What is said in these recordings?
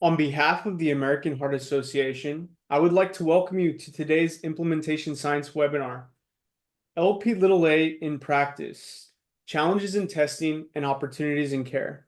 On behalf of the American Heart Association, I would like to welcome you to today's Implementation Science webinar, Lp(a) in Practice, Challenges in Testing and Opportunities in Care.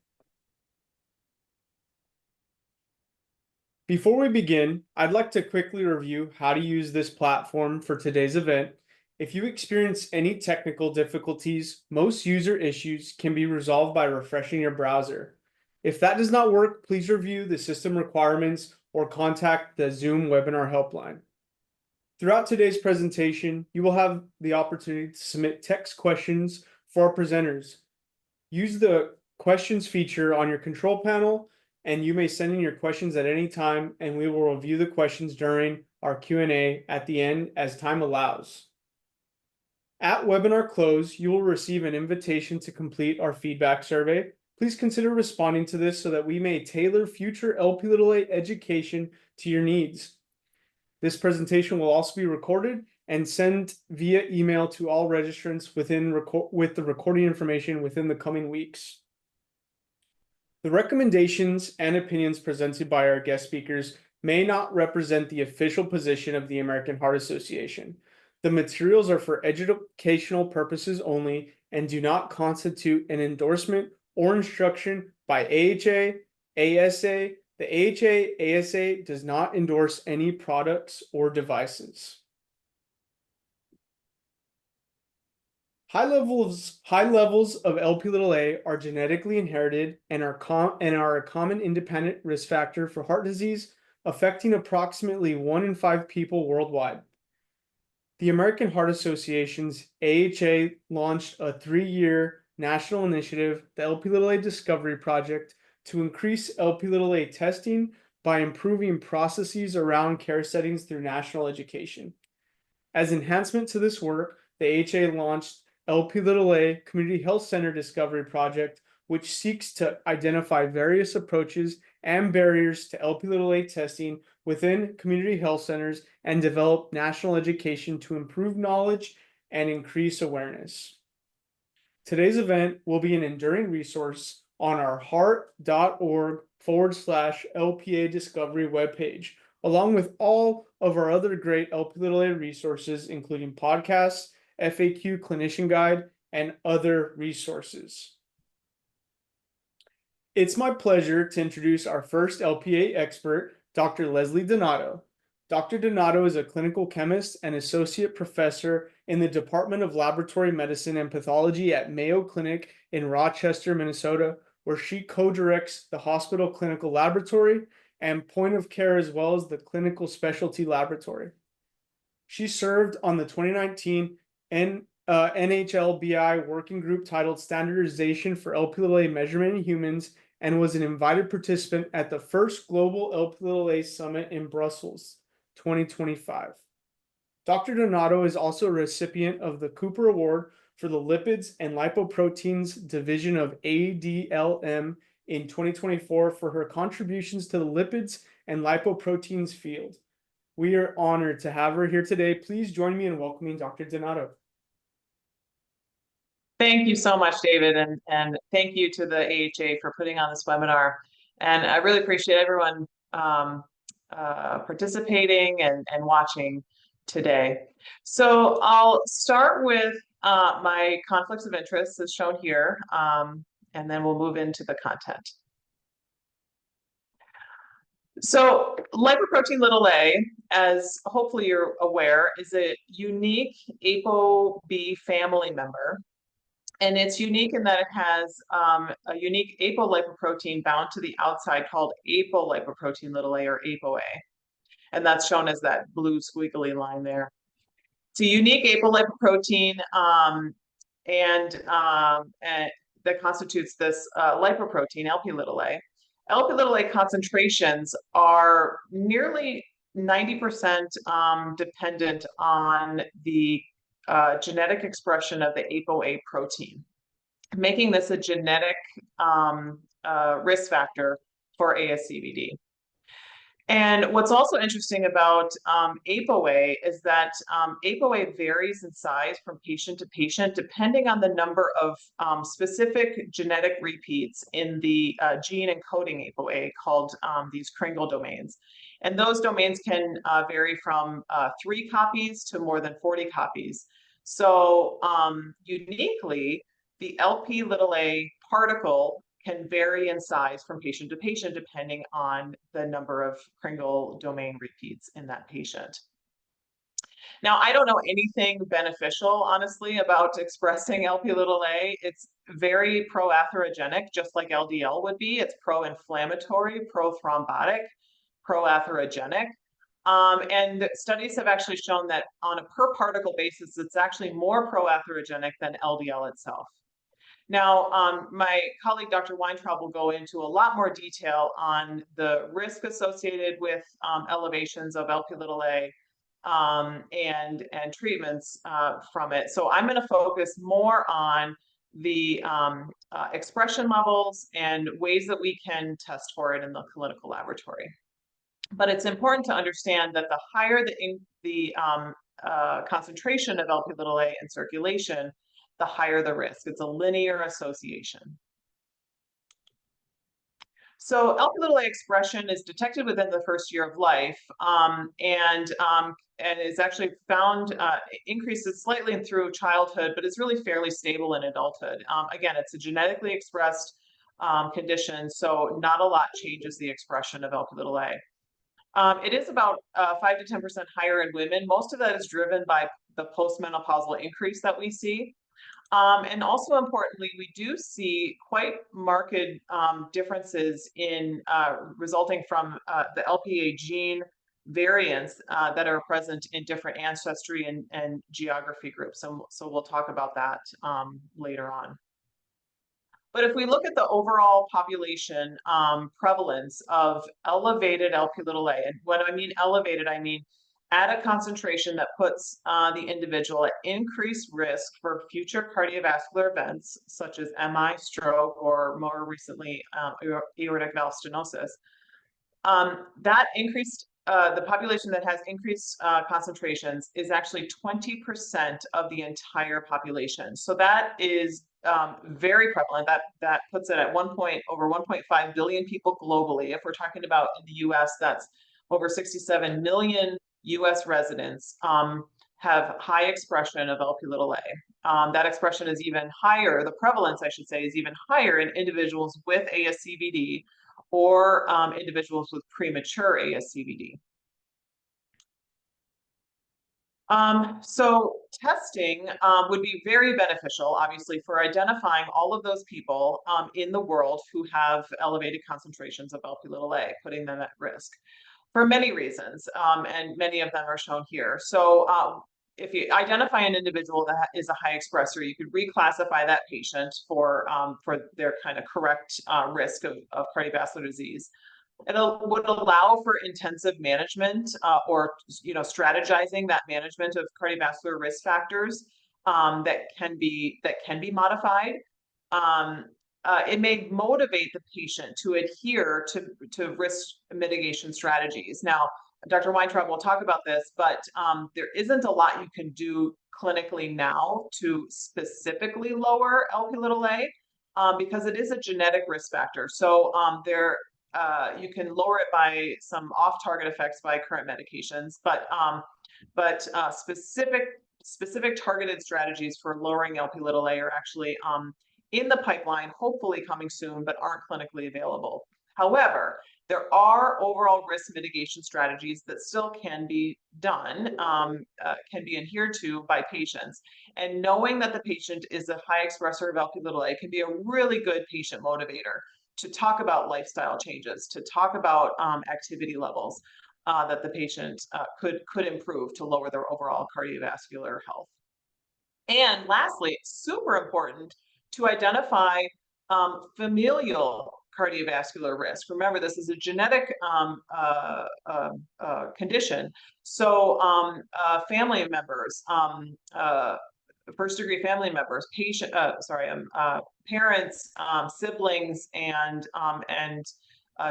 Before we begin, I'd like to quickly review how to use this platform for today's event. If you experience any technical difficulties, most user issues can be resolved by refreshing your browser. If that does not work, please review the system requirements or contact the Zoom webinar helpline. Throughout today's presentation, you will have the opportunity to submit text questions for our presenters. Use the questions feature on your control panel, and you may send in your questions at any time, and we will review the questions during our Q&A at the end as time allows. At webinar close, you will receive an invitation to complete our feedback survey. Please consider responding to this so that we may tailor future Lp(a) education to your needs. This presentation will also be recorded and sent via email to all registrants with the recording information within the coming weeks. The recommendations and opinions presented by our guest speakers may not represent the official position of the American Heart Association. The materials are for educational purposes only and do not constitute an endorsement or instruction by AHA, ASA. The AHA, ASA does not endorse any products or devices. High levels of Lp(a) are genetically inherited and are a common independent risk factor for heart disease, affecting approximately 1 in 5 people worldwide. The American Heart Association's AHA launched a 3-year national initiative, the Lp(a) Discovery Project, to increase Lp(a) testing by improving processes around care settings through national education. As enhancement to this work, the AHA launched Lp(a) Community Health Center Discovery Project, which seeks to identify various approaches and barriers to Lp(a) testing within community health centers and develop national education to improve knowledge and increase awareness. Today's event will be an enduring resource on our heart.org/LPA Discovery webpage, along with all of our other great Lp(a) resources, including podcasts, FAQ clinician guide, and other resources. It's my pleasure to introduce our first LPA expert, Dr. Leslie Donato. Dr. Donato is a clinical chemist and associate professor in the Department of Laboratory Medicine and Pathology at Mayo Clinic in Rochester, Minnesota, where she co-directs the hospital clinical laboratory and point of care, as well as the clinical specialty laboratory. She served on the 2019 NHLBI working group titled Standardization for Lp(a) Measurement in Humans and was an invited participant at the first Global Lp(a) Summit in Brussels, 2025. Dr. Donato is also a recipient of the Cooper Award for the Lipids and Lipoproteins Division of ADLM in 2024 for her contributions to the lipids and lipoproteins field. We are honored to have her here today. Please join me in welcoming Dr. Donato. Thank you so much, David, and thank you to the AHA for putting on this webinar. And I really appreciate everyone participating and watching today. So I'll start with my conflicts of interest as shown here, and then we'll move into the content. So lipoprotein(a), as hopefully you're aware, is a unique ApoB family member. And it's unique in that it has a unique apolipoprotein bound to the outside called apolipoprotein(a) or ApoA. And that's shown as that blue squiggly line there. It's a unique apolipoprotein that constitutes this lipoprotein, Lp(a). Lp(a) concentrations are nearly 90% dependent on the genetic expression of the ApoA protein, making this a genetic risk factor for ASCVD. And what's also interesting about ApoA is that ApoA varies in size from patient to patient, depending on the number of specific genetic repeats in the gene encoding ApoA called these Kringle domains. And those domains can vary from 3 copies to more than 40 copies. So uniquely, the Lp(a) particle can vary in size from patient to patient depending on the number of Kringle domain repeats in that patient. Now, I don't know anything beneficial, honestly, about expressing Lp(a). It's very pro-atherogenic, just like LDL would be. It's pro-inflammatory, pro-thrombotic, pro-atherogenic. And studies have actually shown that on a per particle basis, it's actually more pro-atherogenic than LDL itself. Now, my colleague, Dr. Weintraub, will go into a lot more detail on the risk associated with elevations of Lp(a) and treatments from it. So I'm going to focus more on the expression levels and ways that we can test for it in the clinical laboratory. But it's important to understand that the higher the concentration of Lp(a) in circulation, the higher the risk. It's a linear association. So Lp(a) expression is detected within the first year of life, and is actually found increases slightly through childhood, but it's really fairly stable in adulthood. Again, it's a genetically expressed condition, so not a lot changes the expression of Lp(a). It is about 5 to 10% higher in women. Most of that is driven by the postmenopausal increase that we see. And also importantly, we do see quite marked differences in resulting from the LPA gene variants that are present in different ancestry and geography groups. So we'll talk about that later on. But if we look at the overall population prevalence of elevated Lp(a), and when I mean elevated, I mean at a concentration that puts the individual at increased risk for future cardiovascular events, such as MI, stroke, or more recently, aortic valve stenosis. That increased, the population that has increased concentrations is actually 20% of the entire population. So that is very prevalent. That puts it at over 1.5 billion people globally. If we're talking about in the US, that's over 67 million US residents have high expression of Lp(a). That expression is even higher, the prevalence, I should say, is even higher in individuals with ASCVD or individuals with premature ASCVD. So testing would be very beneficial, obviously, for identifying all of those people in the world who have elevated concentrations of Lp(a), putting them at risk for many reasons, and many of them are shown here. So if you identify an individual that is a high expressor, you could reclassify that patient for their kind of correct risk of cardiovascular disease. It would allow for intensive management or strategizing that management of cardiovascular risk factors that can be modified. It may motivate the patient to adhere to risk mitigation strategies. Now, Dr. Weintraub will talk about this, but there isn't a lot you can do clinically now to specifically lower Lp(a) because it is a genetic risk factor. So you can lower it by some off-target effects by current medications, but specific targeted strategies for lowering Lp(a) are actually in the pipeline, hopefully coming soon, but aren't clinically available. However, there are overall risk mitigation strategies that still can be done, can be adhered to by patients. And knowing that the patient is a high expressor of Lp(a) can be a really good patient motivator to talk about lifestyle changes, to talk about activity levels that the patient could improve to lower their overall cardiovascular health. And lastly, super important to identify familial cardiovascular risk. Remember, this is a genetic condition. So family members, first-degree family members, parents, siblings, and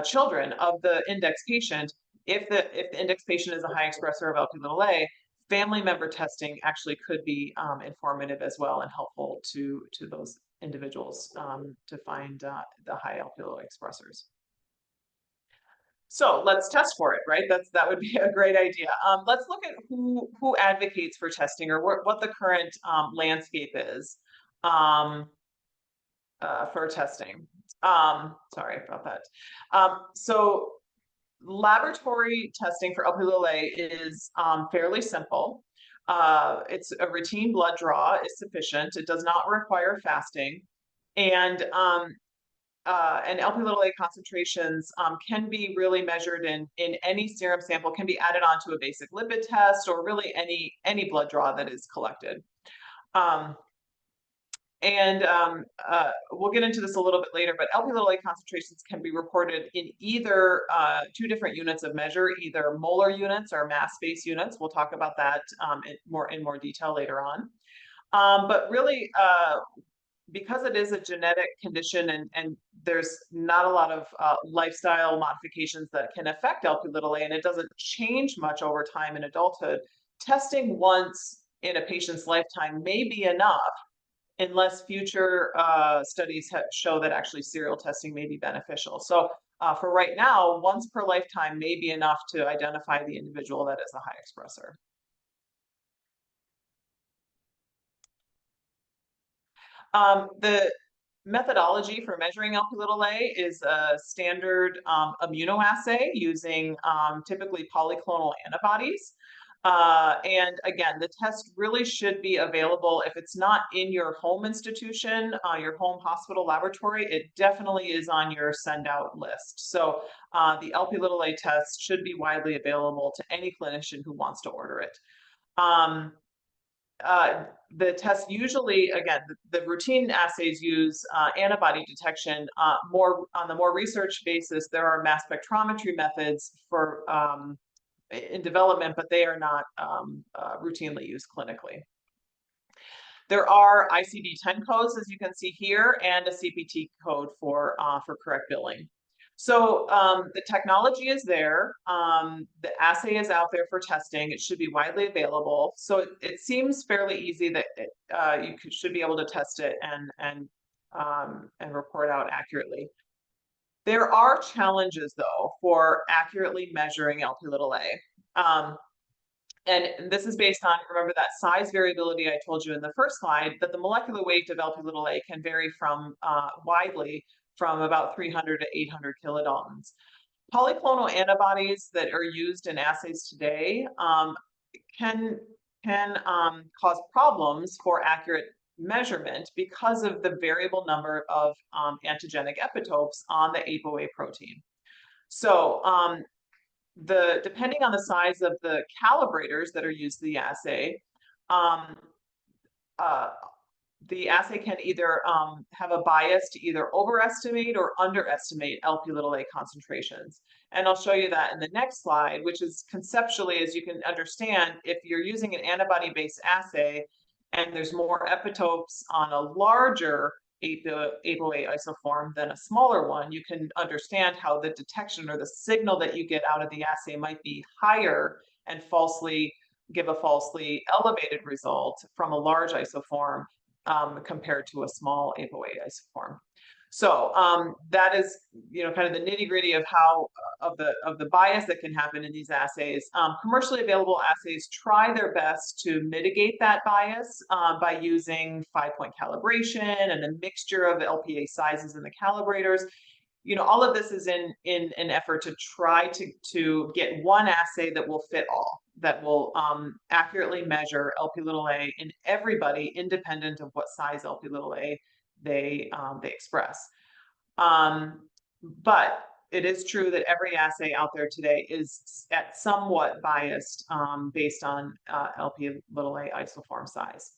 children of the index patient, if the index patient is a high expressor of Lp(a), family member testing actually could be informative as well and helpful to those individuals to find the high Lp(a) expressors. So let's test for it, right? That would be a great idea. Let's look at who advocates for testing, or what the current landscape is for testing. Sorry about that. So laboratory testing for Lp(a) is fairly simple. It's a routine blood draw is sufficient. It does not require fasting, and Lp(a) concentrations can be really measured in any serum sample, can be added onto a basic lipid test, or really any blood draw that is collected. We'll get into this a little bit later, but Lp(a) concentrations can be reported in either two different units of measure, either molar units or mass space units. We'll talk about that in more detail later on. But really, because it is a genetic condition and there's not a lot of lifestyle modifications that can affect Lp(a), and it doesn't change much over time in adulthood, testing once in a patient's lifetime may be enough, unless future studies show that actually serial testing may be beneficial. So for right now, once per lifetime may be enough to identify the individual that is a high expressor. The methodology for measuring Lp(a) is a standard immunoassay using typically polyclonal antibodies. And again, the test really should be available if it's not in your home institution, your home hospital laboratory. It definitely is on your send out list. So the Lp(a) test should be widely available to any clinician who wants to order it. The test usually, again, the routine assays use antibody detection. On the more research basis, there are mass spectrometry methods for in development, but they are not routinely used clinically. There are ICD-10 codes, as you can see here, and a CPT code for correct billing. So the technology is there. The assay is out there for testing. It should be widely available. So it seems fairly easy that should be able to test it and report out accurately. There are challenges, though, for accurately measuring Lp(a). And this is based on, remember that size variability I told you in the first slide, that the molecular weight of Lp(a) can vary from widely from about 300 to 800 kilodaltons. Polyclonal antibodies that are used in assays today can cause problems for accurate measurement because of the variable number of antigenic epitopes on the ApoA protein. So depending on the size of the calibrators that are used in the assay can either have a bias to either overestimate or underestimate Lp(a) concentrations. And I'll show you that in the next slide, which is conceptually, as you can understand, if you're using an antibody-based assay and there's more epitopes on a larger ApoA isoform than a smaller one, you can understand how the detection or the signal that you get out of the assay might be higher and give a falsely elevated result from a large isoform compared to a small ApoA isoform. So that is, kind of the nitty-gritty of how of the bias that can happen in these assays. Commercially available assays try their best to mitigate that bias by using 5-point calibration and a mixture of LPA sizes in the calibrators. All of this is in an effort to try to get one assay that will fit all, that will accurately measure Lp(a) in everybody, independent of what size Lp(a) they express. But it is true that every assay out there today is somewhat biased based on Lp(a) isoform size.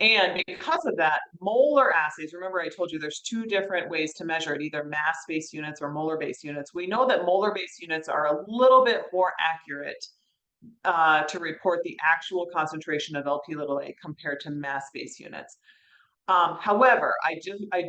And because of that, molar assays, remember I told you there's two different ways to measure it, either mass-based units or molar-based units. We know that molar-based units are a little bit more accurate to report the actual concentration of Lp(a) compared to mass-based units. However, I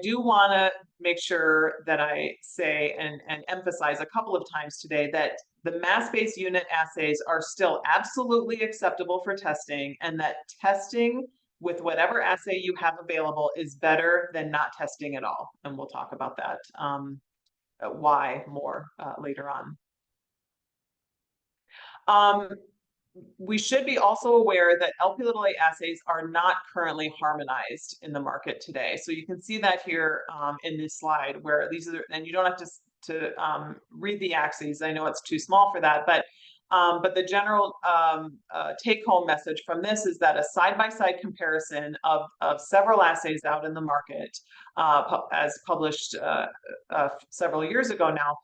do want to make sure that I say and emphasize a couple of times today that the mass-based unit assays are still absolutely acceptable for testing, and that testing with whatever assay you have available is better than not testing at all. And we'll talk about that why more later on. We should be also aware that Lp(a) assays are not currently harmonized in the market today. So you can see that here in this slide, where these are, and you don't have to read the axes. I know it's too small for that, but the general take-home message from this is that a side-by-side comparison of several assays out in the market, as published several years ago now,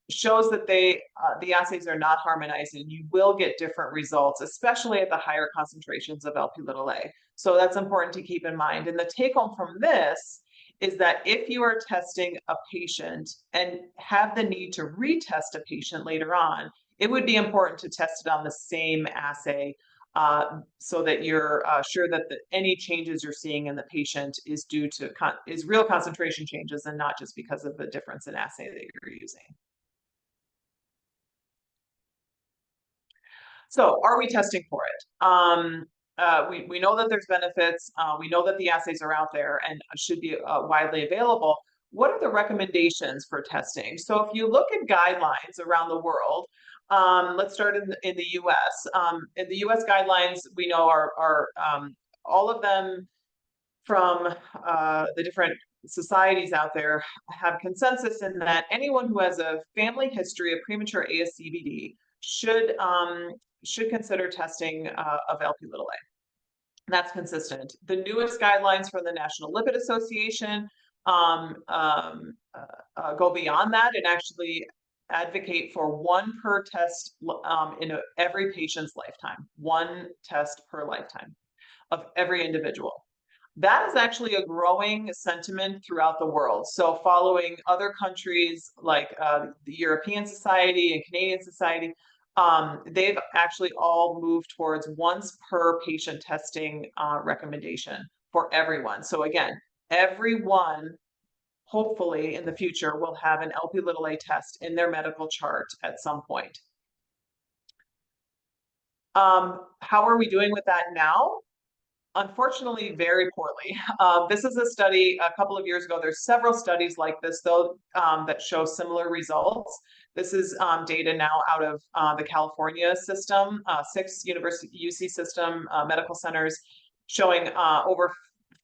shows that the assays are not harmonized, and you will get different results, especially at the higher concentrations of Lp(a). So that's important to keep in mind. And the take home from this is that if you are testing a patient and have the need to retest a patient later on, it would be important to test it on the same assay so that you're sure that any changes you're seeing in the patient is due to real concentration changes and not just because of the difference in assay that you're using. So are we testing for it? We know that there's benefits. We know that the assays are out there and should be widely available. What are the recommendations for testing? So if you look at guidelines around the world, let's start in the US. In the US guidelines, we know are all of them from the different societies out there have consensus in that anyone who has a family history of premature ASCVD should consider testing of Lp(a). That's consistent. The newest guidelines from the National Lipid Association go beyond that and actually advocate for one per test in every patient's lifetime, one test per lifetime of every individual. That is actually a growing sentiment throughout the world. So following other countries like the European Society and Canadian Society, they've actually all moved towards once per patient testing recommendation for everyone. So again, everyone, hopefully in the future, will have an Lp(a) test in their medical chart at some point. How are we doing with that now? Unfortunately, very poorly. This is a study a couple of years ago. There's several studies like this, though, that show similar results. This is data now out of the California system, 6 university UC system medical centers, showing over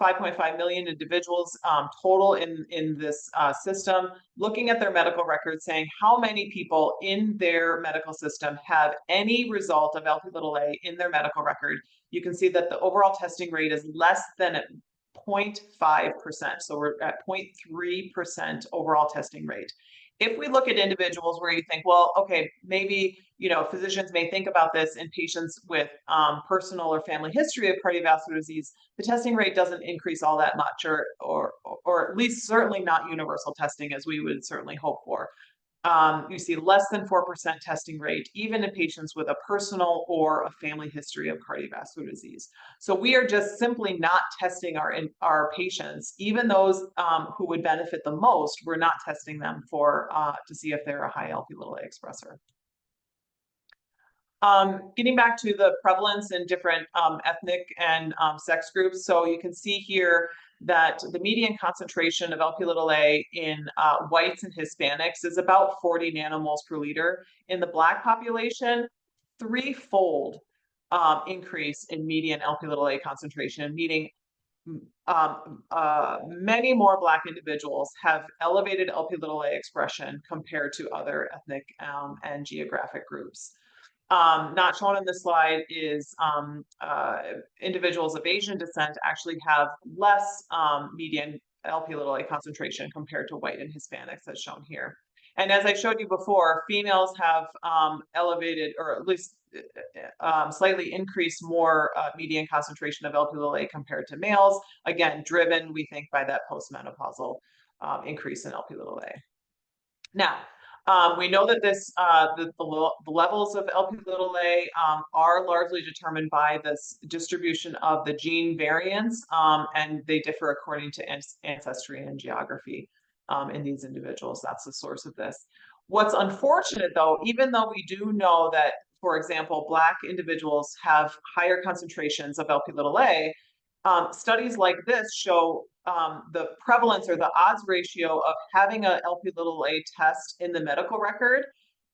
5.5 million individuals total in this system, looking at their medical records, saying how many people in their medical system have any result of Lp(a) in their medical record. You can see that the overall testing rate is less than 0.5%. So we're at 0.3% overall testing rate. If we look at individuals where you think, well, okay, maybe, physicians may think about this in patients with personal or family history of cardiovascular disease, the testing rate doesn't increase all that much, or at least certainly not universal testing as we would certainly hope for. You see less than 4% testing rate, even in patients with a personal or a family history of cardiovascular disease. So we are just simply not testing our patients, even those who would benefit the most. We're not testing them to see if they're a high Lp(a) expressor. Getting back to the prevalence in different ethnic and sex groups. So you can see here that the median concentration of Lp(a) in whites and Hispanics is about 40 nanomoles per liter. In the Black population, 3-fold increase in median Lp(a) concentration, meaning many more Black individuals have elevated Lp(a) expression compared to other ethnic and geographic groups. Not shown in this slide is individuals of Asian descent actually have less median Lp(a) concentration compared to white and Hispanics, as shown here. And as I showed you before, females have elevated, or at least slightly increased more median concentration of Lp(a) compared to males, again, driven, we think, by that postmenopausal increase in Lp(a). Now, We know that the levels of Lp(a) are largely determined by this distribution of the gene variants, and they differ according to ancestry and geography in these individuals. That's the source of this. What's unfortunate, though, even though we do know that, for example, Black individuals have higher concentrations of Lp(a), studies like this show the prevalence or the odds ratio of having a Lp(a) test in the medical record.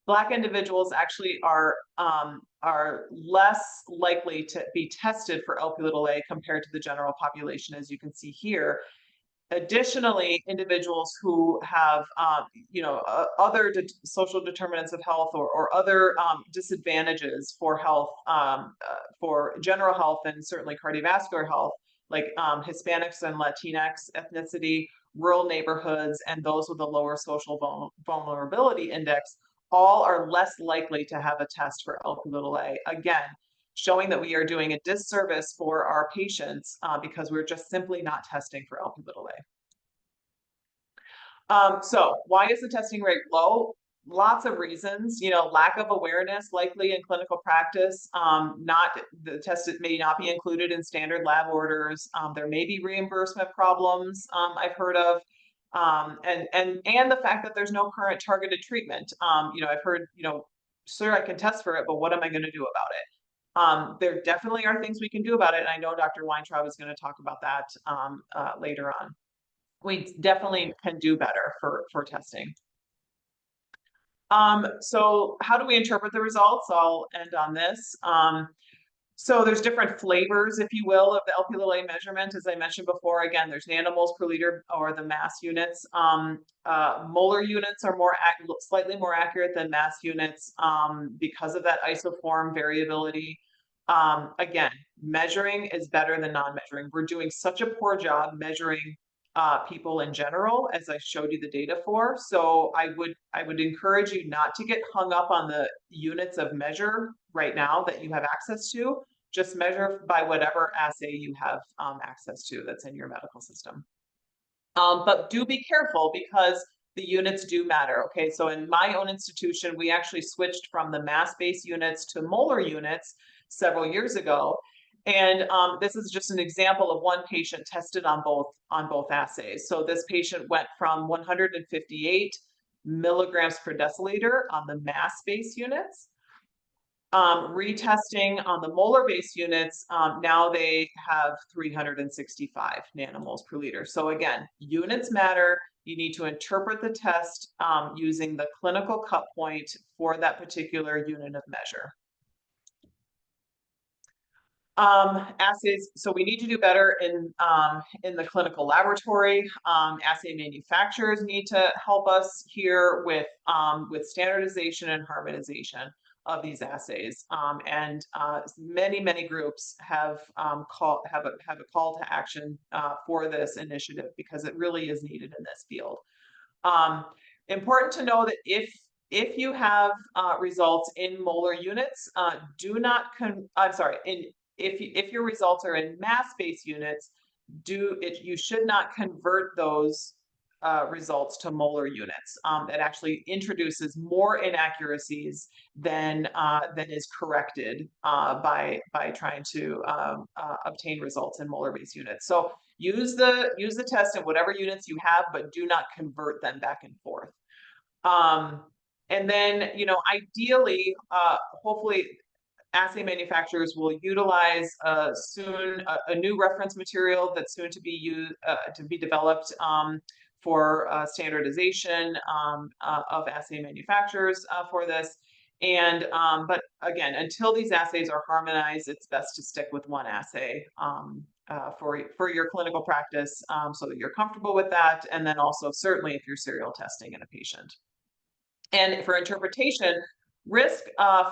Black individuals actually are less likely to be tested for Lp(a) compared to the general population, as you can see here. Additionally, individuals who have, other social determinants of health or other disadvantages for health, for general health and certainly cardiovascular health, like Hispanics and Latinx ethnicity, rural neighborhoods, and those with a lower social vulnerability index, all are less likely to have a test for Lp(a). Again, showing that we are doing a disservice for our patients because we're just simply not testing for Lp(a). So why is the testing rate low? Lots of reasons, lack of awareness likely in clinical practice, the test may not be included in standard lab orders. There may be reimbursement problems I've heard of, and the fact that there's no current targeted treatment. I've heard, sir, I can test for it, but what am I going to do about it? There definitely are things we can do about it, and I know Dr. Weintraub is going to talk about that later on. We definitely can do better for testing. So how do we interpret the results? I'll end on this. So there's different flavors, if you will, of the Lp(a) measurement. As I mentioned before, again, there's nanomoles per liter or the mass units. Molar units are slightly more accurate than mass units because of that isoform variability. Again, measuring is better than non-measuring. We're doing such a poor job measuring people in general, as I showed you the data for. So I would encourage you not to get hung up on the units of measure right now that you have access to. Just measure by whatever assay you have access to that's in your medical system. But do be careful because the units do matter. Okay, so in my own institution, we actually switched from the mass-based units to molar units several years ago. And this is just an example of one patient tested on both assays. So this patient went from 158 milligrams per deciliter on the mass-based units. Retesting on the molar-based units, now they have 365 nanomoles per liter. So again, units matter. You need to interpret the test using the clinical cut point for that particular unit of measure. Assays, so we need to do better in the clinical laboratory. Assay manufacturers need to help us here with standardization and harmonization of these assays. And many groups have a call to action for this initiative because it really is needed in this field. Important to know that if you have results in molar units, if your results are in mass-based units, you should not convert those results to molar units. That actually introduces more inaccuracies than is corrected by trying to obtain results in molar-based units. So use the test in whatever units you have, but do not convert them back and forth. And then, ideally, hopefully, assay manufacturers will utilize soon a new reference material that's soon to be developed for standardization of assay manufacturers for this. And but again, until these assays are harmonized, it's best to stick with one assay for your clinical practice so that you're comfortable with that. And then also certainly if you're serial testing in a patient. And for interpretation, risk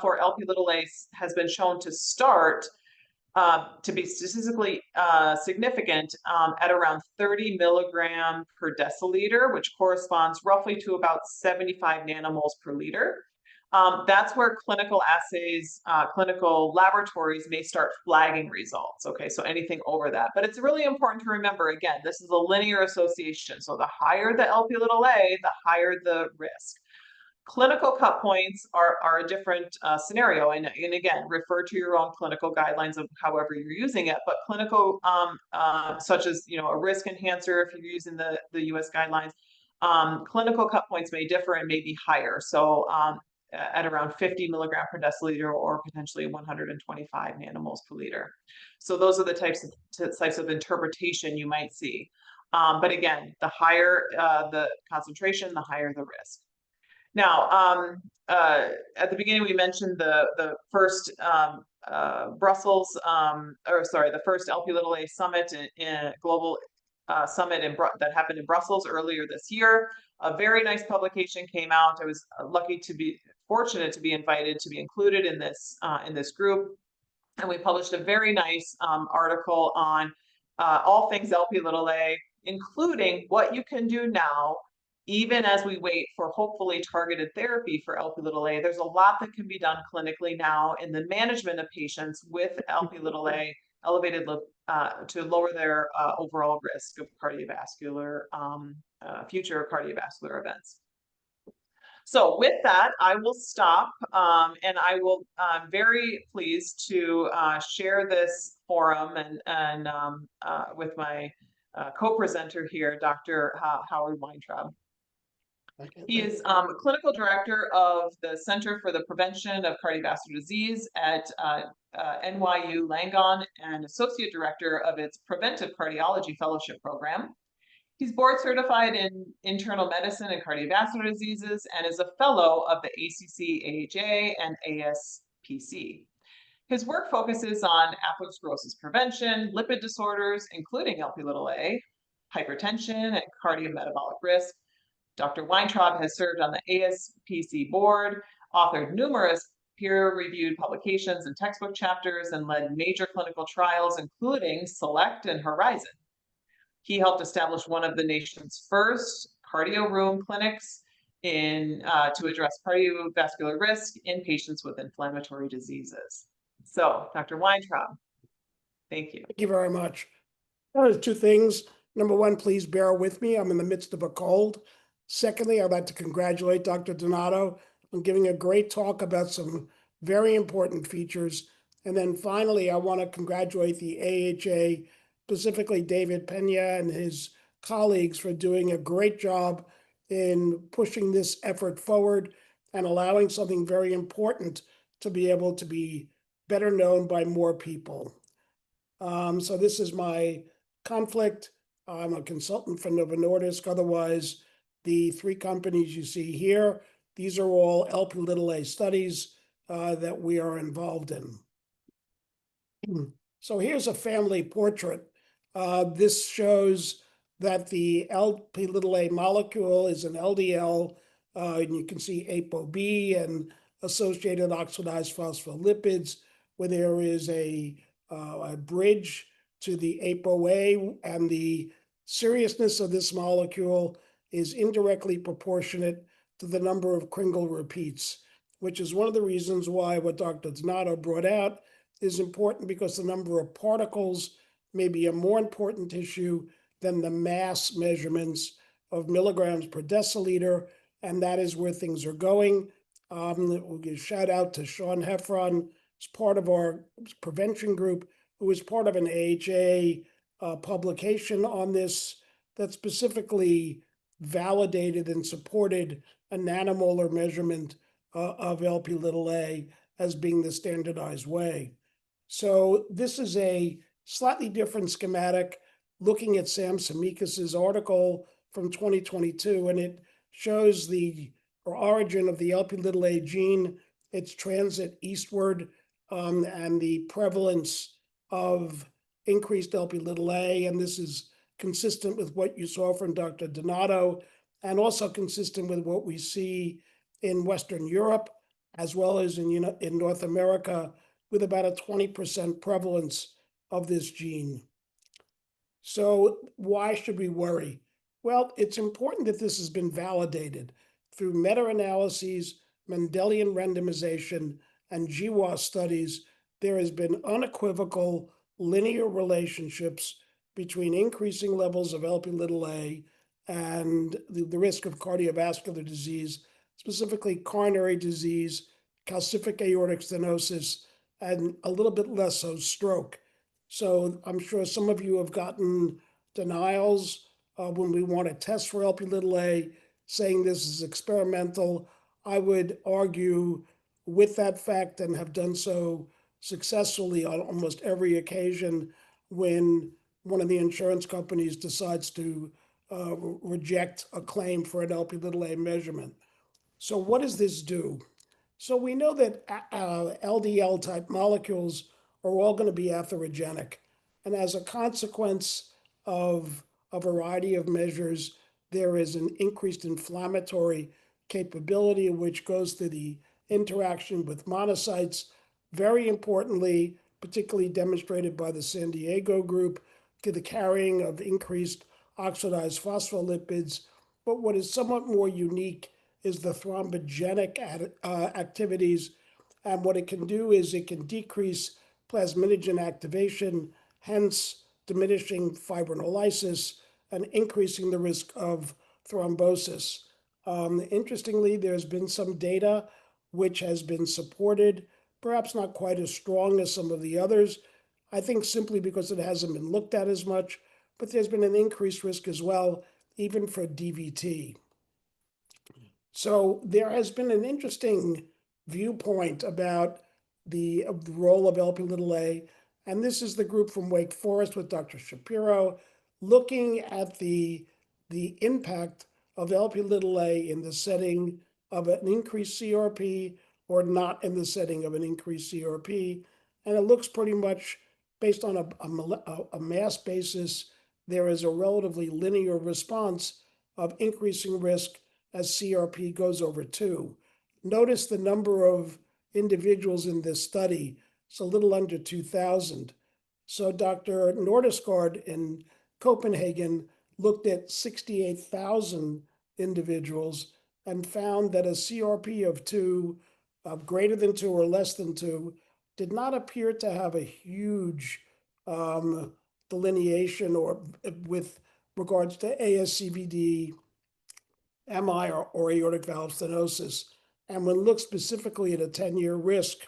for Lp(a) has been shown to start to be statistically significant at around 30 milligram per deciliter, which corresponds roughly to about 75 nanomoles per liter. That's where clinical assays, clinical laboratories may start flagging results. Okay, so anything over that. But it's really important to remember, again, this is a linear association. So the higher the Lp(a), the higher the risk. Clinical cut points are a different scenario, and again, refer to your own clinical guidelines of however you're using it. But clinical, such as a risk enhancer, if you're using the U.S. guidelines, clinical cut points may differ and may be higher. So at around 50 milligram per deciliter or potentially 125 nanomoles per liter. So those are the types of interpretation you might see. But again, the higher the concentration, the higher the risk. Now, at the beginning, we mentioned the first Brussels, the first LP(a) summit in global summit that happened in Brussels earlier this year. A very nice publication came out. I was fortunate to be invited to be included in this group, and we published a very nice article on all things LP(a), including what you can do now, even as we wait for hopefully targeted therapy for LP(a). There's a lot that can be done clinically now in the management of patients with LP(a) elevated to lower their overall risk of cardiovascular future cardiovascular events. So with that, I will stop, and I will. I'm very pleased to share this forum and with my co-presenter here, Dr. Howard Weintraub. He is clinical director of the Center for the Prevention of Cardiovascular Disease at NYU Langone and associate director of its Preventive Cardiology Fellowship Program. He's board certified in internal medicine and cardiovascular diseases and is a fellow of the ACC, AHA, and ASPC. His work focuses on atherosclerosis prevention, lipid disorders, including LP(a), hypertension, and cardiometabolic risk. Dr. Weintraub has served on the ASPC board, authored numerous peer-reviewed publications and textbook chapters, and led major clinical trials, including SELECT and HORIZON. He helped establish one of the nation's first cardio room clinics to address cardiovascular risk in patients with inflammatory diseases. So, Dr. Weintraub, thank you. Thank you very much. There's two things. Number one, please bear with me. I'm in the midst of a cold. Secondly, I'd like to congratulate Dr. Donato on giving a great talk about some very important features. And then finally, I want to congratulate the AHA, specifically David Pena and his colleagues, for doing a great job in pushing this effort forward and allowing something very important to be able to be better known by more people. So this is my conflict. I'm a consultant for Novo Nordisk. Otherwise, the three companies you see here, these are all LP(a) studies that we are involved in. So here's a family portrait. This shows that the LP(a) molecule is an LDL, and you can see ApoB and associated oxidized phospholipids, where there is a bridge to the ApoA, and the seriousness of this molecule is indirectly proportionate to the number of Kringle repeats, which is one of the reasons why what Dr. Donato brought out is important, because the number of particles may be a more important issue than the mass measurements of milligrams per deciliter, and that is where things are going. We'll give a shout out to Sean Heffron, as part of our prevention group, who is part of an AHA publication on this that specifically validated and supported a nanomolar measurement of LP(a) as being the standardized way. So this is a slightly different schematic looking at Sam Semikas's article from 2022, and it shows the origin of the LP(a) gene, its transit eastward, and the prevalence of increased LP(a), and this is consistent with what you saw from Dr. Donato, and also consistent with what we see in Western Europe, as well as in North America, with about a 20% prevalence of this gene. So why should we worry? Well, it's important that this has been validated through meta-analyses, Mendelian randomization, and GWAS studies. There has been unequivocal linear relationships between increasing levels of LP(a) and the risk of cardiovascular disease specifically coronary disease, calcific aortic stenosis, and a little bit less so stroke. So I'm sure some of you have gotten denials when we want to test for Lp(a), saying this is experimental. I would argue with that fact, and have done so successfully on almost every occasion when one of the insurance companies decides to reject a claim for an Lp(a) measurement. So what does this do? So we know that LDL type molecules are all going to be atherogenic. And as a consequence of a variety of measures, there is an increased inflammatory capability, which goes to the interaction with monocytes. Very importantly, particularly demonstrated by the San Diego group, to the carrying of increased oxidized phospholipids. But what is somewhat more unique is the thrombogenic activities. And what it can do is it can decrease plasminogen activation, hence diminishing fibrinolysis and increasing the risk of thrombosis. Interestingly, there's been some data which has been supported, perhaps not quite as strong as some of the others. I think simply because it hasn't been looked at as much, but there's been an increased risk as well, even for DVT. So there has been an interesting viewpoint about the role of Lp(a), and this is the group from Wake Forest with Dr. Shapiro, looking at the impact of Lp(a) in the setting of an increased CRP or not in the setting of an increased CRP. And it looks pretty much based on a mass basis, there is a relatively linear response of increasing risk as CRP goes over 2. Notice the number of individuals in this study. It's a little under 2,000. So Dr. Nordesgaard in Copenhagen looked at 68,000 individuals and found that a CRP of 2, of greater than 2 or less than 2, did not appear to have a huge delineation or with regards to ASCVD, MI, or aortic valve stenosis. And when looked specifically at a 10-year risk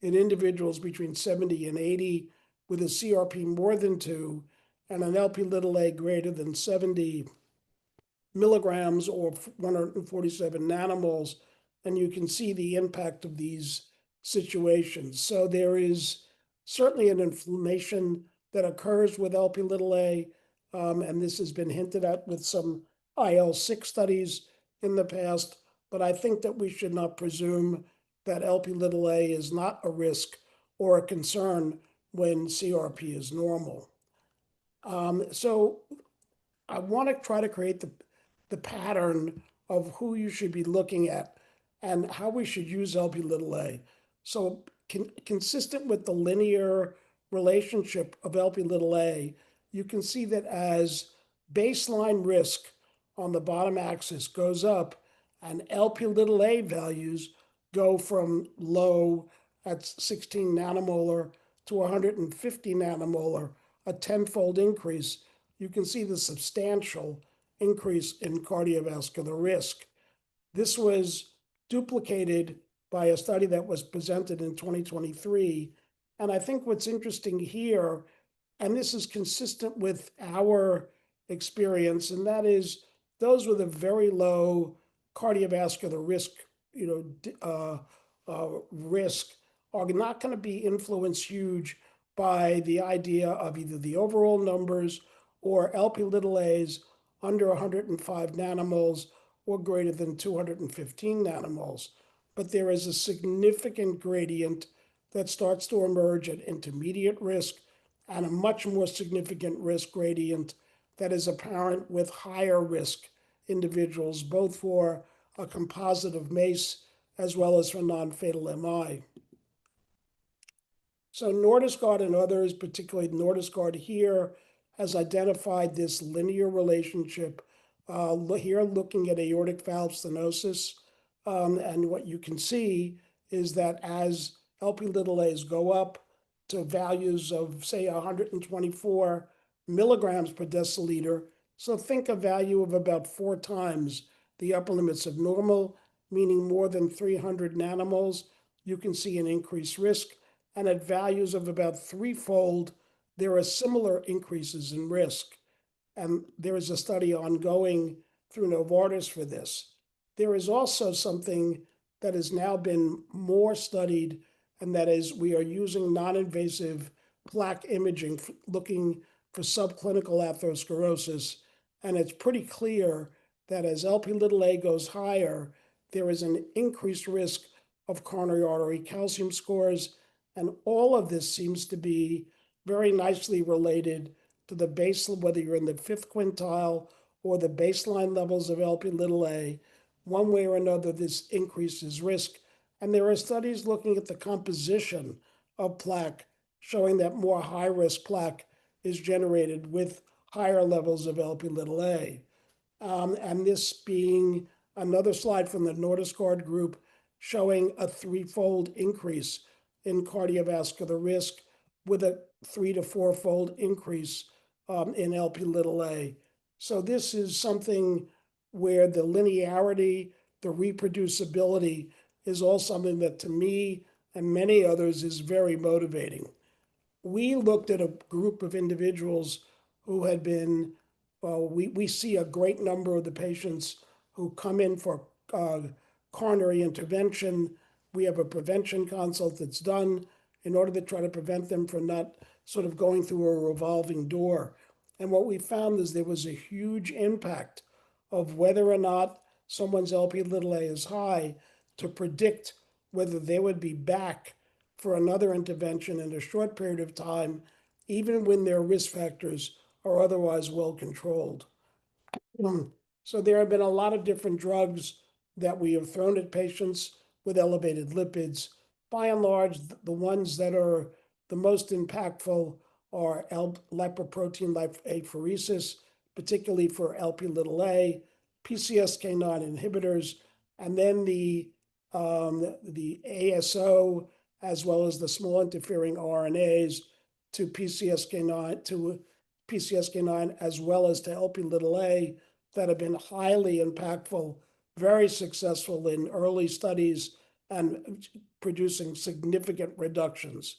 in individuals between 70 and 80 with a CRP more than 2 and an Lp(a) greater than 70 milligrams or 147 nanomoles, and you can see the impact of these situations. So there is certainly an inflammation that occurs with Lp(a), and this has been hinted at with some IL-6 studies in the past, but I think that we should not presume that Lp(a) is not a risk or a concern when CRP is normal. So I want to try to create the pattern of who you should be looking at and how we should use Lp(a). So consistent with the linear relationship of Lp(a), you can see that as baseline risk on the bottom axis goes up and Lp(a) values go from low at 16 nanomolar to 150 nanomolar, a 10-fold increase, you can see the substantial increase in cardiovascular risk. This was duplicated by a study that was presented in 2023. And I think what's interesting here, and this is consistent with our experience, and that is those with a very low cardiovascular risk, risk are not going to be influenced huge by the idea of either the overall numbers or Lp(a)s under 105 nanomoles or greater than 215 nanomoles. But there is a significant gradient that starts to emerge at intermediate risk and a much more significant risk gradient that is apparent with higher risk individuals, both for a composite of MACE as well as for non-fatal MI. So Nordesgaard and others, particularly Nordesgaard here, has identified this linear relationship here looking at aortic valve stenosis. And what you can see is that as Lp(a)s go up to values of, say, 124 milligrams per deciliter, so think a value of about 4 times the upper limits of normal, meaning more than 300 nanomoles, you can see an increased risk. And at values of about threefold, there are similar increases in risk. And there is a study ongoing through Novartis for this. There is also something that has now been more studied, and that is we are using non-invasive plaque imaging, looking for subclinical atherosclerosis. And it's pretty clear that as Lp(a) goes higher, there is an increased risk of coronary artery calcium scores. And all of this seems to be very nicely related to the baseline, whether you're in the fifth quintile or the baseline levels of Lp(a). One way or another, this increases risk. And there are studies looking at the composition of plaque, showing that more high-risk plaque is generated with higher levels of Lp(a). And this being another slide from the Nordiscard group showing a threefold increase in cardiovascular risk with a 3 to 4-fold increase in Lp(a). So this is something where the linearity, the reproducibility is all something that to me and many others is very motivating. We looked at a group of individuals who had been, we see a great number of the patients who come in for coronary intervention. We have a prevention consult that's done in order to try to prevent them from not sort of going through a revolving door. And what we found is there was a huge impact of whether or not someone's Lp(a) is high to predict whether they would be back for another intervention in a short period of time, even when their risk factors are otherwise well controlled. So there have been a lot of different drugs that we have thrown at patients with elevated lipids. By and large, the ones that are the most impactful are lipoprotein apheresis, particularly for Lp(a), PCSK9 inhibitors, and then the ASO, as well as the small interfering RNAs to PCSK9, as well as to Lp(a), that have been highly impactful, very successful in early studies and producing significant reductions.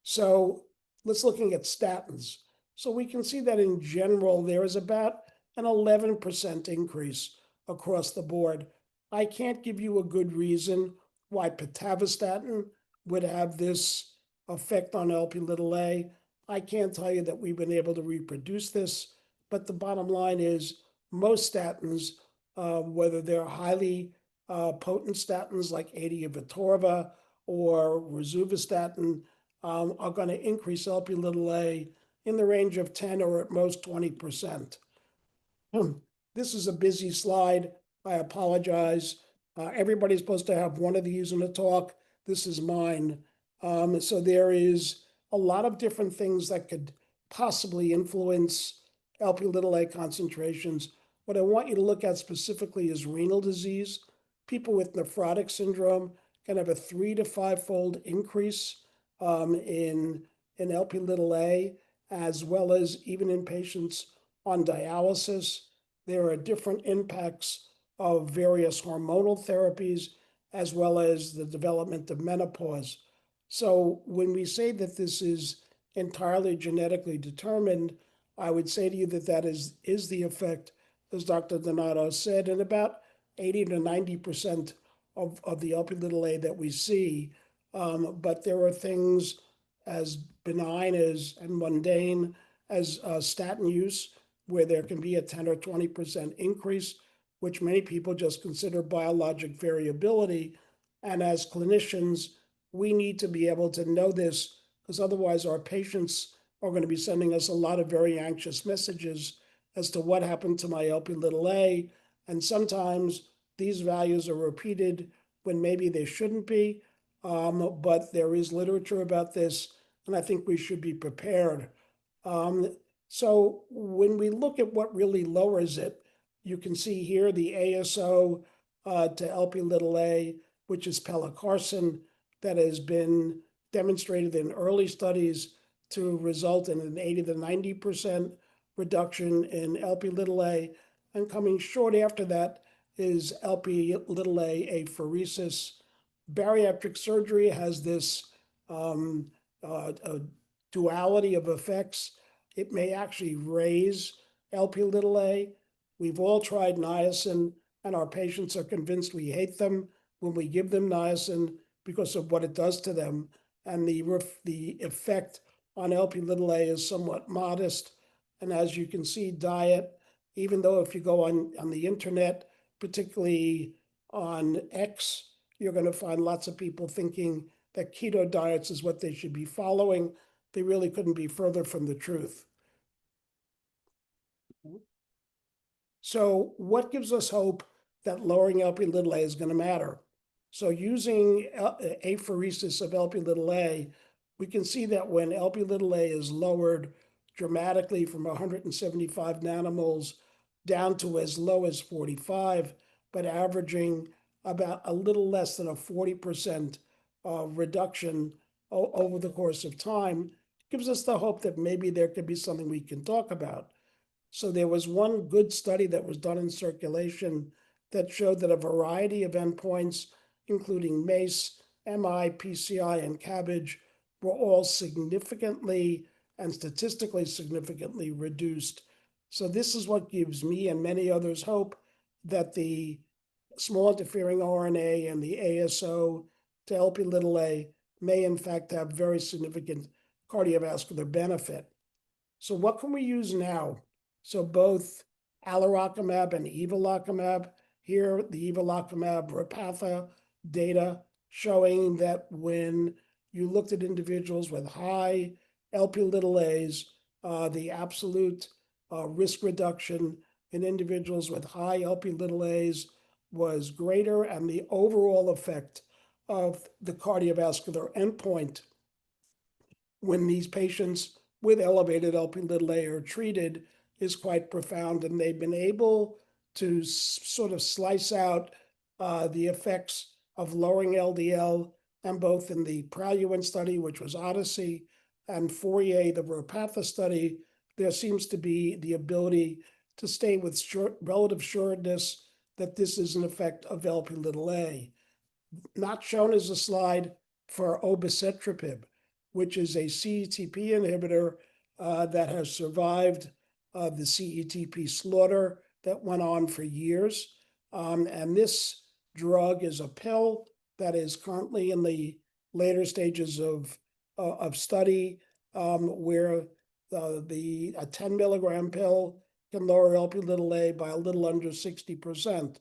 So let's looking at statins. So we can see that in general, there is about an 11% increase across the board. I can't give you a good reason why pitavastatin would have this effect on Lp(a). I can't tell you that we've been able to reproduce this, but the bottom line is most statins, whether they're highly potent statins like adiuvatorva or rosuvastatin, are going to increase Lp(a) in the range of 10 or at most 20%. This is a busy slide. I apologize. Everybody's supposed to have one of these in a talk. This is mine. So there is a lot of different things that could possibly influence Lp(a) concentrations. What I want you to look at specifically is renal disease. People with nephrotic syndrome can have a 3 to 5-fold increase in Lp(a), as well as even in patients on dialysis. There are different impacts of various hormonal therapies, as well as the development of menopause. So when we say that this is entirely genetically determined, I would say to you that that is the effect, as Dr. Donato said, in about 80 to 90% of the Lp(a) that we see. But there are things as benign as and mundane as statin use, where there can be a 10 or 20% increase, which many people just consider biologic variability. And as clinicians, we need to be able to know this, because otherwise our patients are going to be sending us a lot of very anxious messages as to what happened to my Lp(a). And sometimes these values are repeated when maybe they shouldn't be, but there is literature about this, and I think we should be prepared. So when we look at what really lowers it, you can see here the ASO to Lp(a), which is pelacarsen, that has been demonstrated in early studies to result in an 80 to 90% reduction in Lp(a). And coming short after that, is Lp(a) apheresis. Bariatric surgery has this duality of effects. It may actually raise Lp(a). We've all tried niacin, and our patients are convinced we hate them when we give them niacin because of what it does to them. And the effect on Lp(a) is somewhat modest. And as you can see, diet, even though if you go on the internet, particularly on X, you're going to find lots of people thinking that keto diets is what they should be following. They really couldn't be further from the truth. So what gives us hope that lowering Lp(a) is going to matter? So using apheresis of Lp(a), we can see that when Lp(a) is lowered dramatically from 175 nanomoles down to as low as 45, but averaging about a little less than a 40% reduction over the course of time, gives us the hope that maybe there could be something we can talk about. So there was one good study that was done in circulation that showed that a variety of endpoints, including MACE, MI, PCI, and CABG, were all significantly and statistically significantly reduced. So this is what gives me and many others hope that the small interfering RNA and the ASO to Lp(a) may in fact have very significant cardiovascular benefit. So what can we use now? So both alirocumab and evolocumab, here the evolocumab Repatha data showing that when you looked at individuals with high Lp(a)s, the absolute risk reduction in individuals with high Lp(a)s was greater, and the overall effect of the cardiovascular endpoint when these patients with elevated Lp(a) are treated is quite profound, and they've been able to sort of slice out the effects of lowering LDL, and both in the Praluent study, which was Odyssey, and Fourier, the Repatha study, there seems to be the ability to stay with relative sureness that this is an effect of Lp(a). Not shown is a slide for obicetrapib, which is a CETP inhibitor that has survived the CETP slaughter that went on for years. And this drug is a pill that is currently in the later stages of study, where a 10 milligram pill can lower Lp(a) by a little under 60%.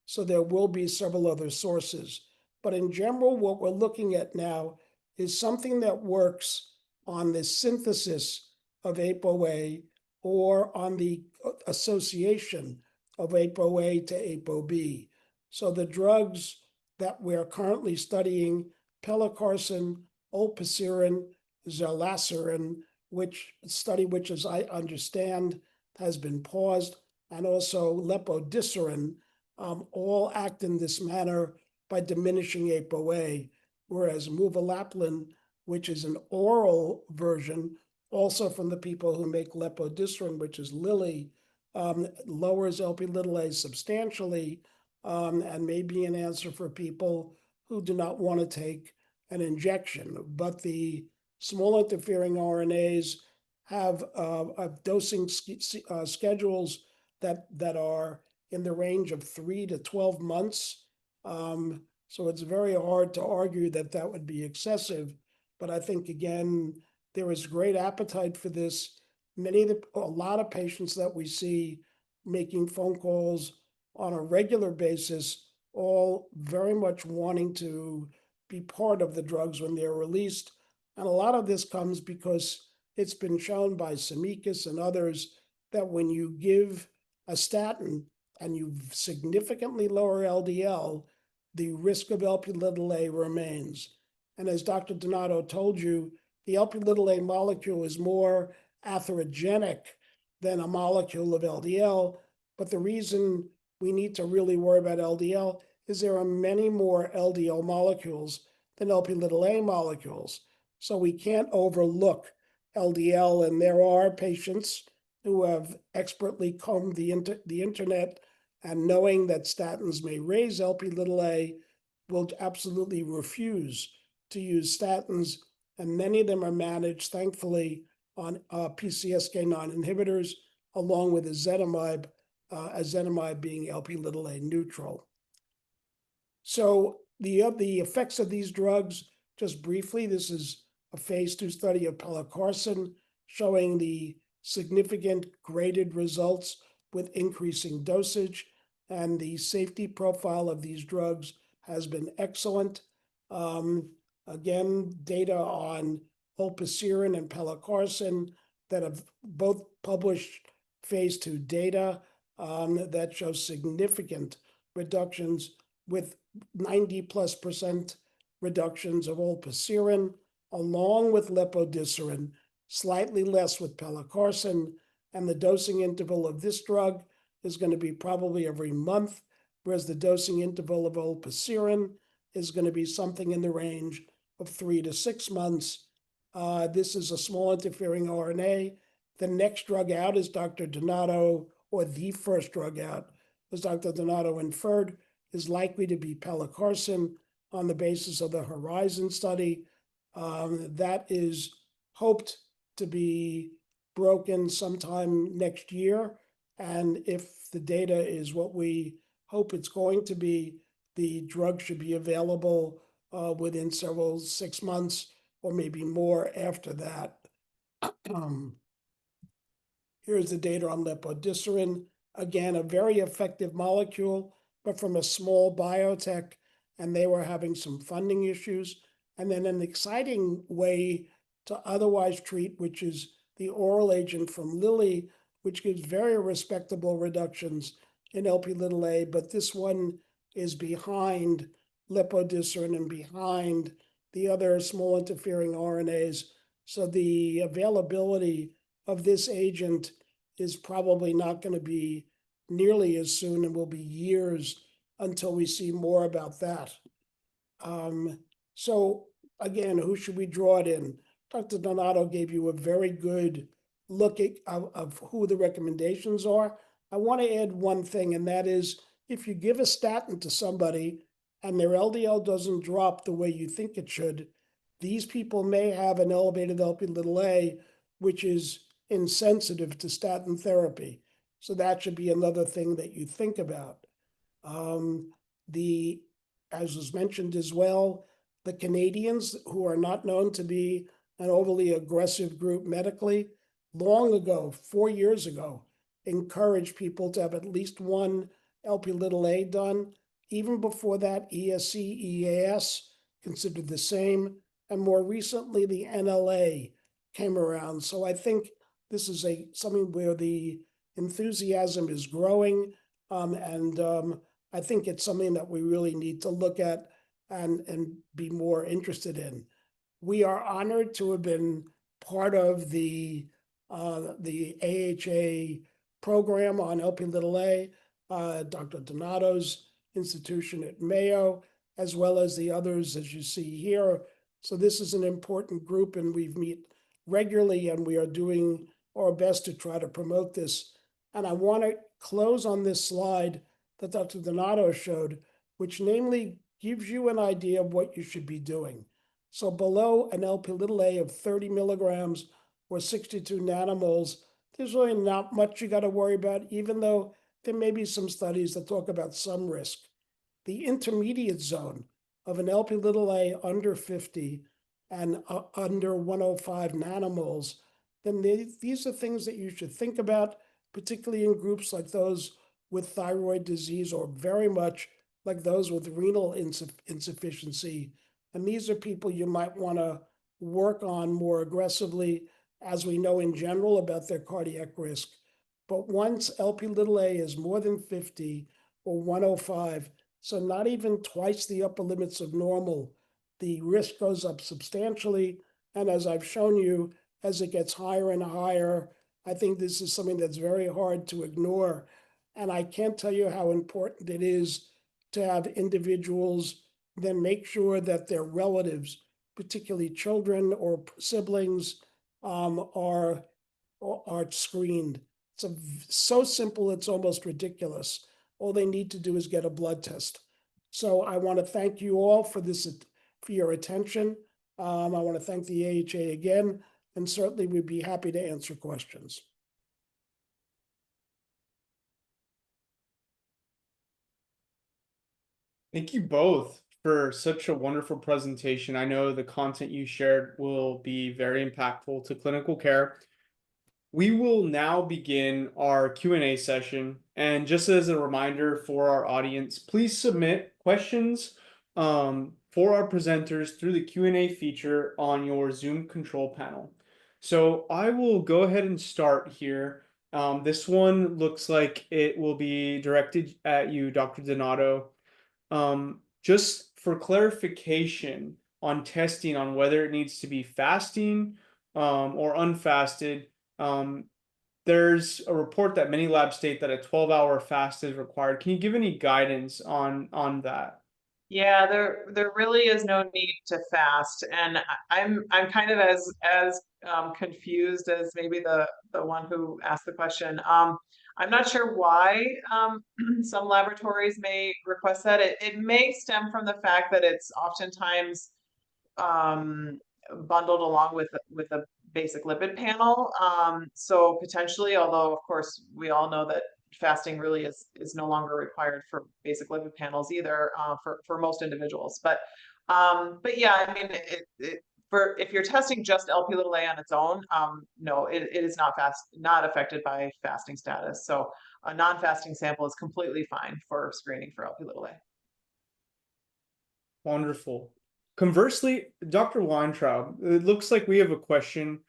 So there will be several other sources. But in general, what we're looking at now is something that works on the synthesis of ApoA or on the association of ApoA to ApoB. So the drugs that we're currently studying, pelacarsen, olpasiran, zerlasiran, which as I understand has been paused, and also lepodisiran, all act in this manner by diminishing ApoA, whereas muvalaplin, which is an oral version, also from the people who make lepodisiran, which is Lilly, lowers Lp(a) substantially, and may be an answer for people who do not want to take an injection. But the small interfering RNAs have dosing schedules that are in the range of 3 to 12 months. So it's very hard to argue that that would be excessive. But I think, again, there is great appetite for this. A lot of patients that we see making phone calls on a regular basis, all very much wanting to be part of the drugs when they're released. And a lot of this comes because it's been shown by Semikis and others that when you give a statin and you significantly lower LDL, the risk of Lp(a) remains. And as Dr. Donato told you, the Lp(a) molecule is more atherogenic than a molecule of LDL. But the reason we need to really worry about LDL is there are many more LDL molecules than Lp(a) molecules. So we can't overlook LDL, and there are patients who have expertly combed the internet and knowing that statins may raise Lp(a), will absolutely refuse to use statins, and many of them are managed, thankfully, on PCSK9 inhibitors, along with ezetimibe being Lp(a) neutral. So the effects of these drugs, just briefly, this is a phase 2 study of pelacarsen showing the significant graded results with increasing dosage, and the safety profile of these drugs has been excellent. Again, data on olpasiran and pelacarsen that have both published phase 2 data that shows significant reductions with 90+% reductions of olpasiran, along with lepodisiran, slightly less with pelacarsen, and the dosing interval of this drug is going to be probably every month, whereas the dosing interval of olpasiran is going to be something in the range of 3 to 6 months. This is a small interfering RNA. The next drug out is Dr. Donato, or the first drug out, as Dr. Donato inferred, is likely to be pelacarsen on the basis of the Horizon study. That is hoped to be broken sometime next year. And if the data is what we hope it's going to be, the drug should be available within 6 months or maybe more after that. Here's the data on lepodisiran. Again, a very effective molecule, but from a small biotech, and they were having some funding issues. And then an exciting way to otherwise treat, which is the oral agent from Lilly, which gives very respectable reductions in Lp(a), but this one is behind lepodisiran and behind the other small interfering RNAs. So the availability of this agent is probably not going to be nearly as soon, and will be years until we see more about that. So again, who should we draw it in? Dr. Donato gave you a very good look of who the recommendations are. I want to add one thing, and that is, if you give a statin to somebody and their LDL doesn't drop the way you think it should, these people may have an elevated Lp(a), which is insensitive to statin therapy. So that should be another thing that you think about. As was mentioned as well, the Canadians, who are not known to be an overly aggressive group medically, long ago, 4 years ago, encouraged people to have at least one Lp(a) done. Even before that, ESC, EAS considered the same, and more recently, the NLA came around. So I think this is something where the enthusiasm is growing, and I think it's something that we really need to look at and be more interested in. We are honored to have been part of the AHA program on Lp(a), Dr. Donato's institution at Mayo, as well as the others, as you see here. So this is an important group, and we meet regularly, and we are doing our best to try to promote this. And I want to close on this slide that Dr. Donato showed, which namely gives you an idea of what you should be doing. So below an Lp(a) of 30 milligrams or 62 nanomoles, there's really not much you got to worry about, even though there may be some studies that talk about some risk. The intermediate zone of an Lp(a) under 50 and under 105 nanomoles, then these are things that you should think about, particularly in groups like those with thyroid disease, or very much like those with renal insufficiency. And these are people you might want to work on more aggressively, as we know in general about their cardiac risk. But once Lp(a) is more than 50 or 105, so not even twice the upper limits of normal, the risk goes up substantially. And as I've shown you, as it gets higher and higher, I think this is something that's very hard to ignore. And I can't tell you how important it is to have individuals then make sure that their relatives, particularly children or siblings, are screened. It's so simple, it's almost ridiculous. all they need to do is get a blood test. So I want to thank you all for for your attention. I want to thank the AHA again, and certainly we'd be happy to answer questions. Thank you both for such a wonderful presentation. I know the content you shared will be very impactful to clinical care. We will now begin our Q&A session. And just as a reminder for our audience, please submit questions for our presenters through the Q&A feature on your Zoom control panel. So I will go ahead and start here. This one looks like it will be directed at you, Dr. Donato. Just for clarification on testing on whether it needs to be fasting or unfasted, there's a report that many labs state that a 12-hour fast is required. Can you give any guidance on that? Yeah, there really is no need to fast, and I'm kind of as confused as maybe the one who asked the question. I'm not sure why some laboratories may request that. It may stem from the fact that it's oftentimes bundled along with a basic lipid panel. So potentially, although of course we all know that fasting really is no longer required for basic lipid panels either, for most individuals. But yeah, I mean, for if you're testing just LP little a on its own, no, it is not affected by fasting status. So a non-fasting sample is completely fine for screening for LP little a. Wonderful. Conversely, Dr. Weintraub, it looks like we have a question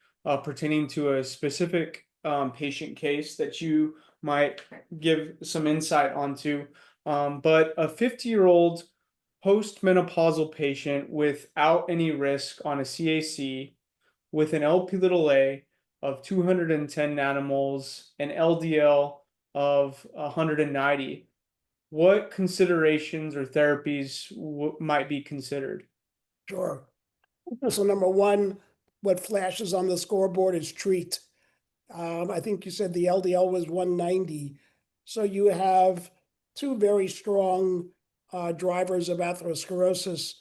pertaining to a specific patient case that you might give some insight onto. But a 50-year-old postmenopausal patient without any risk on a CAC with an LP little a of 210 nanomoles and LDL of 190. What considerations or therapies might be considered? Sure. So number one, what flashes on the scoreboard is treat. I think you said the LDL was 190. So you have two very strong drivers of atherosclerosis,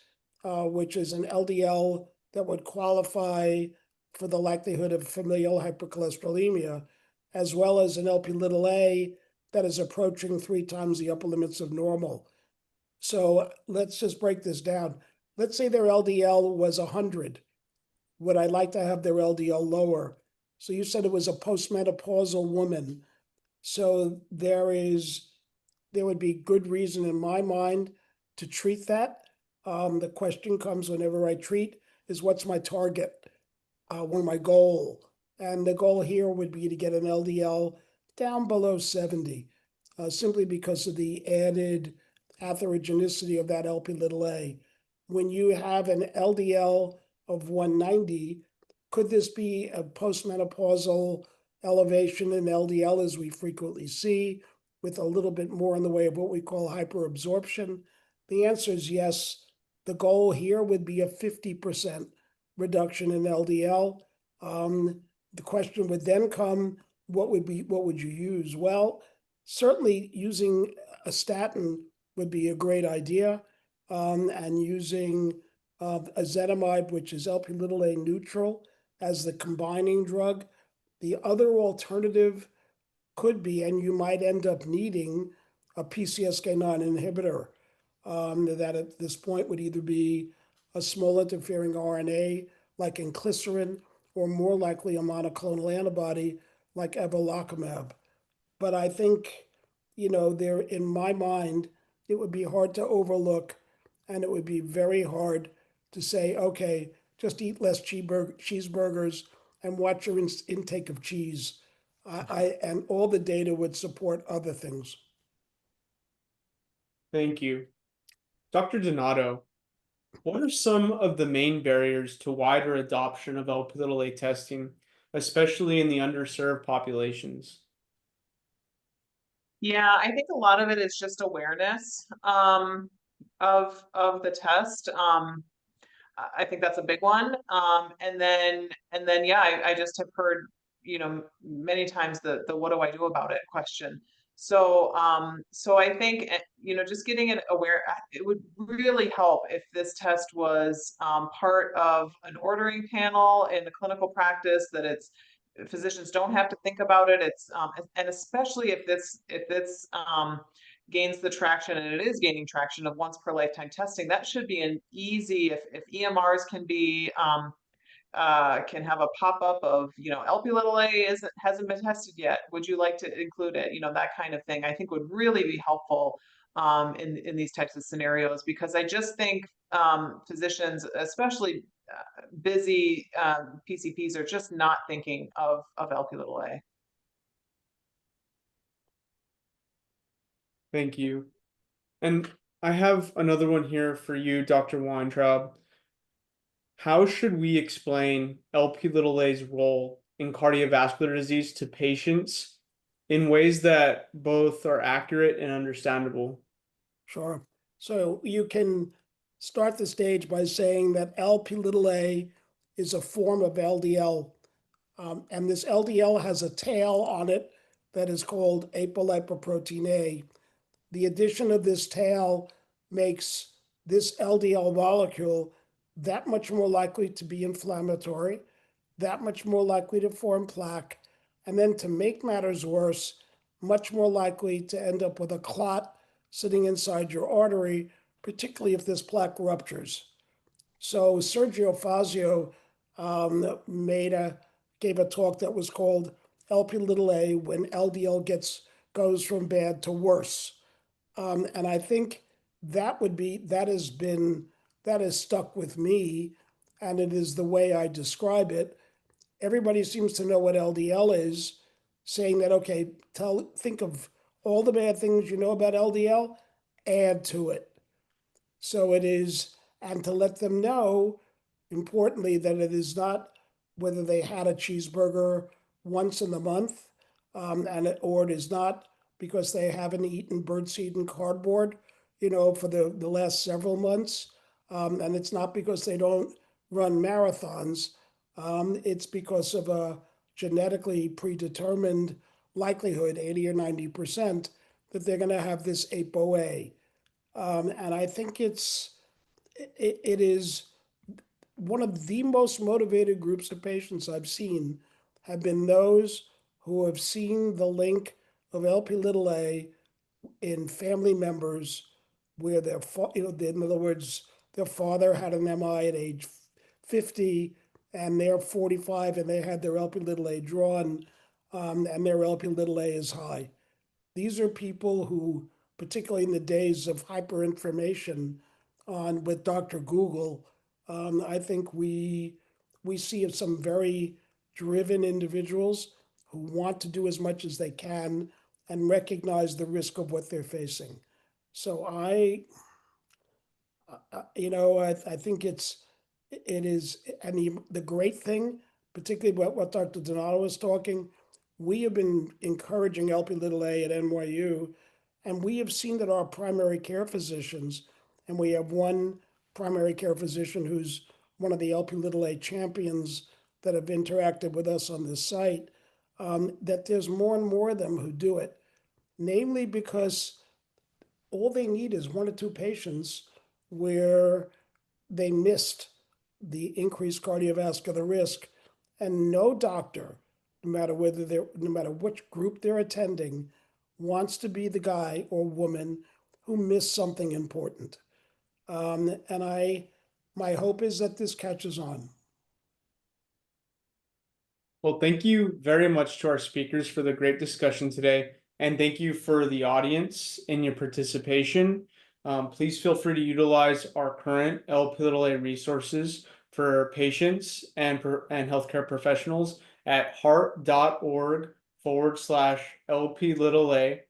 which is an LDL that would qualify for the likelihood of familial hypercholesterolemia, as well as an LP little a that is approaching 3 times the upper limits of normal. So let's just break this down. Let's say their LDL was 100. Would I like to have their LDL lower? So you said it was a postmenopausal woman. So there would be good reason in my mind to treat that. The question comes whenever I treat is what's my target? What my goal? And the goal here would be to get an LDL down below 70, simply because of the added atherogenicity of that LP little a. When you have an LDL of 190, could this be a postmenopausal elevation in LDL as we frequently see, with a little bit more in the way of what we call hyperabsorption? The answer is yes. The goal here would be a 50% reduction in LDL. The question would then come, what would you use? Well, certainly using a statin would be a great idea, and using ezetimibe, which is LP little a neutral, as the combining drug. The other alternative could be, and you might end up needing, a PCSK9 inhibitor, that at this point would either be a small interfering RNA like inclisiran, or more likely a monoclonal antibody like evolocumab. But I think, there, in my mind, it would be hard to overlook, and it would be very hard to say, okay, just eat less cheeseburgers and watch your intake of cheese. And all the data would support other things. Thank you. Dr. Donato, what are some of the main barriers to wider adoption of LP testing, especially in the underserved populations? Yeah, I think a lot of it is just awareness of the test. I think that's a big one. And then yeah, I just have heard, many times the what do I do about it question. So I think, just getting it aware, it would really help if this test was part of an ordering panel in the clinical practice, that physicians don't have to think about it. And especially if this gains the traction, and it is gaining traction, of once per lifetime testing, that should be an easy, if EMRs can have a pop-up of, LP little a hasn't been tested yet. Would you like to include it? That kind of thing, I think would really be helpful in these types of scenarios, because I just think physicians, especially busy PCPs, are just not thinking of LP little a. Thank you. And I have another one here for you, Dr. Weintraub. How should we explain Lp(a)'s role in cardiovascular disease to patients in ways that both are accurate and understandable? Sure. So you can start the stage by saying that Lp(a) is a form of LDL. And this LDL has a tail on it that is called apolipoprotein A. The addition of this tail makes this LDL molecule that much more likely to be inflammatory, that much more likely to form plaque, and then, to make matters worse, much more likely to end up with a clot sitting inside your artery, particularly if this plaque ruptures. So Sergio Fazio gave a talk that was called Lp(a) when LDL goes from bad to worse. And I think that has stuck with me, and it is the way I describe it. Everybody seems to know what LDL is, saying that, okay, think of all the bad things you know about LDL, add to it. So it is, and to let them know, importantly, that it is not whether they had a cheeseburger once in the month, or it is not because they haven't eaten birdseed and cardboard, for the last several months. And it's not because they don't run marathons. It's because of a genetically predetermined likelihood, 80 or 90%, that they're going to have this ApoA. And I think it is one of the most motivated groups of patients I've seen have been those who have seen the link of Lp(a) in family members where in other words, their father had an MI at age 50 and they're 45 and they had their Lp(a) drawn, and their Lp(a) is high. These are people who, particularly in the days of hyperinformation with Dr. Google, I think we see some very driven individuals who want to do as much as they can and recognize the risk of what they're facing. So I think it is, and the great thing, particularly what Dr. Donato was talking, we have been encouraging Lp(a) at NYU, and we have seen that our primary care physicians, and we have one primary care physician who's one of the Lp(a) champions that have interacted with us on this site, that there's more and more of them who do it, namely because all they need is one or two patients where they missed the increased cardiovascular risk, and no doctor, no matter which group they're attending, wants to be the guy or woman who missed something important. And my hope is that this catches on. Well, thank you very much to our speakers for the great discussion today. And thank you for the audience in your participation. Please feel free to utilize our current Lp(a) resources for patients and healthcare professionals at heart.org/Lp(a).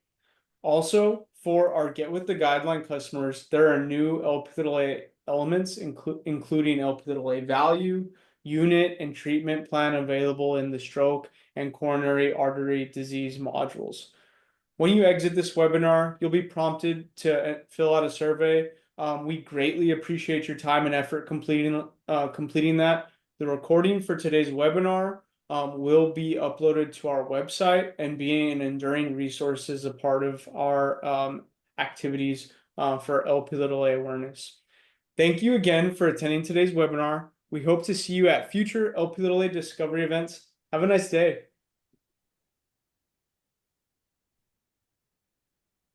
Also, for our Get With The Guideline customers, there are new Lp(a) elements, including Lp(a) value, unit, and treatment plan available in the stroke and coronary artery disease modules. When you exit this webinar, you'll be prompted to fill out a survey. We greatly appreciate your time and effort completing that. The recording for today's webinar will be uploaded to our website and being an enduring resource as a part of our activities for LP(a) awareness. Thank you again for attending today's webinar. We hope to see you at future LP(a) discovery events. Have a nice day.